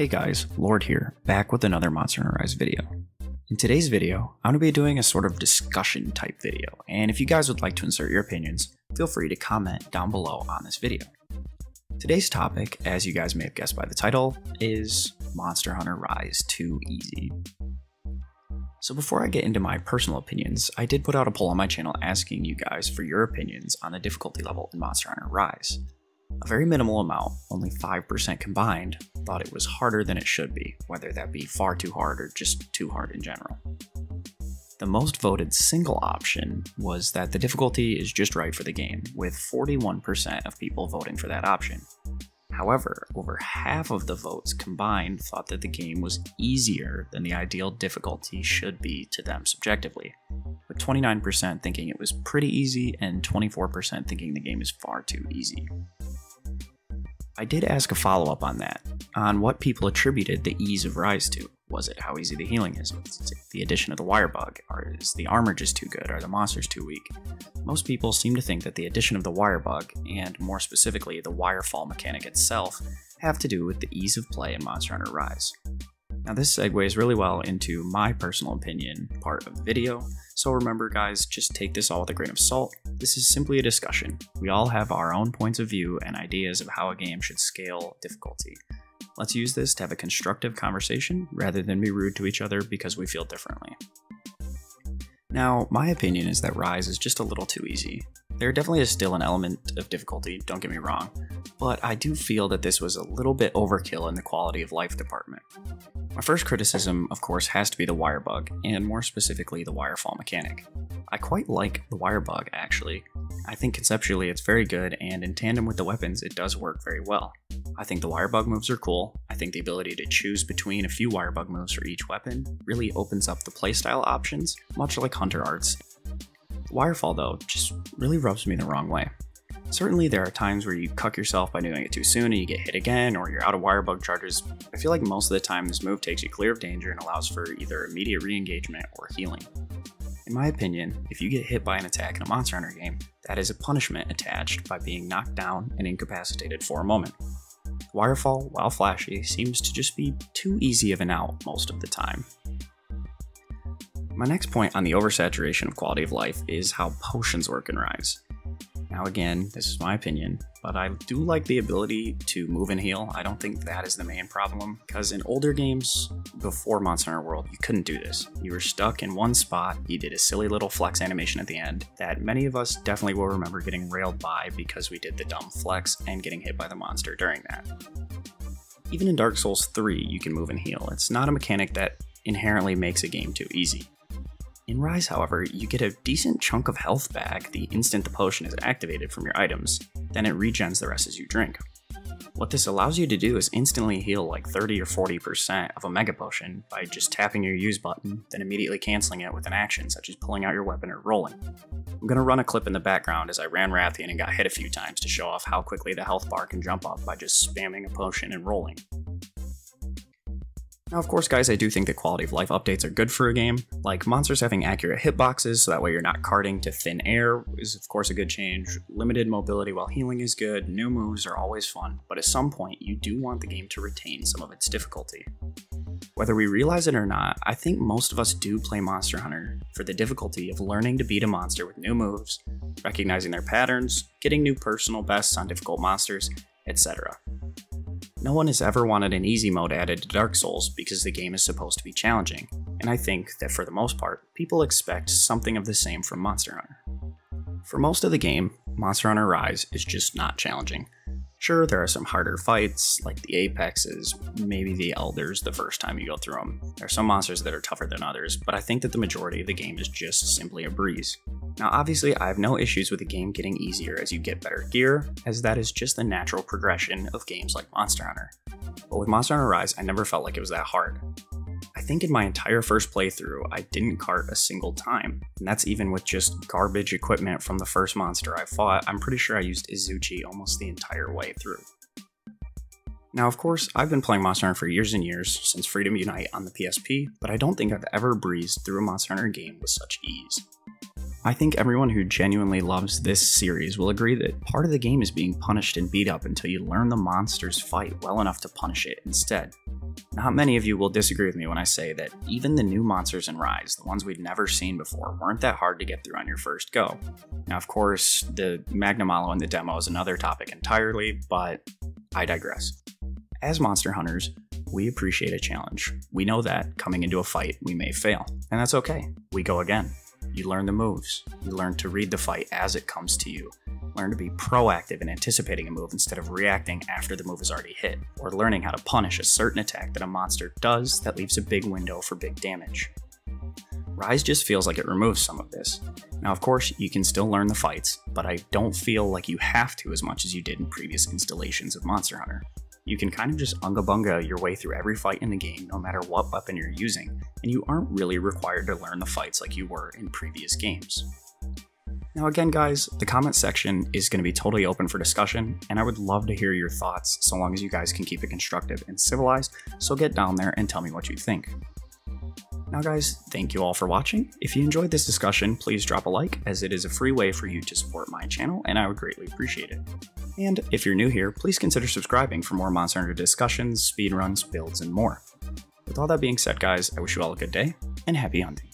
Hey guys, Lord here, back with another Monster Hunter Rise video. In today's video, I'm going to be doing a sort of discussion type video, and if you guys would like to insert your opinions, feel free to comment down below on this video. Today's topic, as you guys may have guessed by the title, is Monster Hunter Rise Too Easy. So before I get into my personal opinions, I did put out a poll on my channel asking you guys for your opinions on the difficulty level in Monster Hunter Rise. A very minimal amount, only 5% combined, thought it was harder than it should be, whether that be far too hard or just too hard in general. The most voted single option was that the difficulty is just right for the game, with 41% of people voting for that option. However, over half of the votes combined thought that the game was easier than the ideal difficulty should be to them subjectively, with 29% thinking it was pretty easy and 24% thinking the game is far too easy. I did ask a follow-up on that, on what people attributed the ease of Rise to. Was it how easy the healing is? Was it the addition of the wire bug? Or is the armor just too good? Are the monsters too weak? Most people seem to think that the addition of the wire bug, and more specifically the wirefall mechanic itself, have to do with the ease of play in Monster Hunter Rise. Now this segues really well into my personal opinion part of the video, so remember guys, just take this all with a grain of salt. This is simply a discussion. We all have our own points of view and ideas of how a game should scale difficulty. Let's use this to have a constructive conversation rather than be rude to each other because we feel differently. Now, my opinion is that Rise is just a little too easy. There definitely is still an element of difficulty, don't get me wrong, but I do feel that this was a little bit overkill in the quality of life department. My first criticism, of course, has to be the wire bug, and more specifically the wirefall mechanic. I quite like the wire bug, actually. I think conceptually it's very good, and in tandem with the weapons it does work very well. I think the wire bug moves are cool. I think the ability to choose between a few wire bug moves for each weapon really opens up the playstyle options, much like Hunter Arts. Wirefall though, just really rubs me the wrong way. Certainly there are times where you cuck yourself by doing it too soon and you get hit again, or you're out of wire bug charges. I feel like most of the time this move takes you clear of danger and allows for either immediate re-engagement or healing. In my opinion, if you get hit by an attack in a Monster Hunter game, that is a punishment attached by being knocked down and incapacitated for a moment. Wirefall, while flashy, seems to just be too easy of an out most of the time. My next point on the oversaturation of quality of life is how potions work in Rise. Now again, this is my opinion, but I do like the ability to move and heal. I don't think that is the main problem, because in older games, before Monster Hunter World, you couldn't do this. You were stuck in one spot, you did a silly little flex animation at the end that many of us definitely will remember getting railed by because we did the dumb flex and getting hit by the monster during that. Even in Dark Souls 3, you can move and heal. It's not a mechanic that inherently makes a game too easy. In Rise, however, you get a decent chunk of health back the instant the potion is activated from your items, then it regens the rest as you drink. What this allows you to do is instantly heal like 30 or 40% of a mega potion by just tapping your use button, then immediately cancelling it with an action such as pulling out your weapon or rolling. I'm going to run a clip in the background as I ran Rathian and got hit a few times to show off how quickly the health bar can jump up by just spamming a potion and rolling. Now of course guys, I do think that quality of life updates are good for a game, like monsters having accurate hitboxes so that way you're not carting to thin air is of course a good change, limited mobility while healing is good, new moves are always fun, but at some point you do want the game to retain some of its difficulty. Whether we realize it or not, I think most of us do play Monster Hunter for the difficulty of learning to beat a monster with new moves, recognizing their patterns, getting new personal bests on difficult monsters, etc. No one has ever wanted an easy mode added to Dark Souls because the game is supposed to be challenging, and I think that for the most part, people expect something of the same from Monster Hunter. For most of the game, Monster Hunter Rise is just not challenging. Sure, there are some harder fights, like the Apexes, maybe the Elders the first time you go through them. There are some monsters that are tougher than others, but I think that the majority of the game is just simply a breeze. Now obviously I have no issues with the game getting easier as you get better gear, as that is just the natural progression of games like Monster Hunter. But with Monster Hunter Rise, I never felt like it was that hard. I think in my entire first playthrough, I didn't cart a single time, and that's even with just garbage equipment from the first monster I fought. I'm pretty sure I used Izuchi almost the entire way through. Now of course, I've been playing Monster Hunter for years and years, since Freedom Unite on the PSP, but I don't think I've ever breezed through a Monster Hunter game with such ease. I think everyone who genuinely loves this series will agree that part of the game is being punished and beat up until you learn the monster's fight well enough to punish it instead. Not many of you will disagree with me when I say that even the new monsters in Rise, the ones we'd never seen before, weren't that hard to get through on your first go. Now of course, the Magnamalo in the demo is another topic entirely, but I digress. As monster hunters, we appreciate a challenge. We know that coming into a fight, we may fail, and that's okay. We go again. You learn the moves. You learn to read the fight as it comes to you. Learn to be proactive in anticipating a move instead of reacting after the move is already hit, or learning how to punish a certain attack that a monster does that leaves a big window for big damage. Rise just feels like it removes some of this. Now of course, you can still learn the fights, but I don't feel like you have to as much as you did in previous installations of Monster Hunter. You can kind of just unga bunga your way through every fight in the game no matter what weapon you're using, and you aren't really required to learn the fights like you were in previous games. Now again guys, the comment section is going to be totally open for discussion, and I would love to hear your thoughts so long as you guys can keep it constructive and civilized, so get down there and tell me what you think. Now guys, thank you all for watching. If you enjoyed this discussion, please drop a like, as it is a free way for you to support my channel and I would greatly appreciate it. And if you're new here, please consider subscribing for more Monster Hunter discussions, speedruns, builds, and more. With all that being said guys, I wish you all a good day, and happy hunting.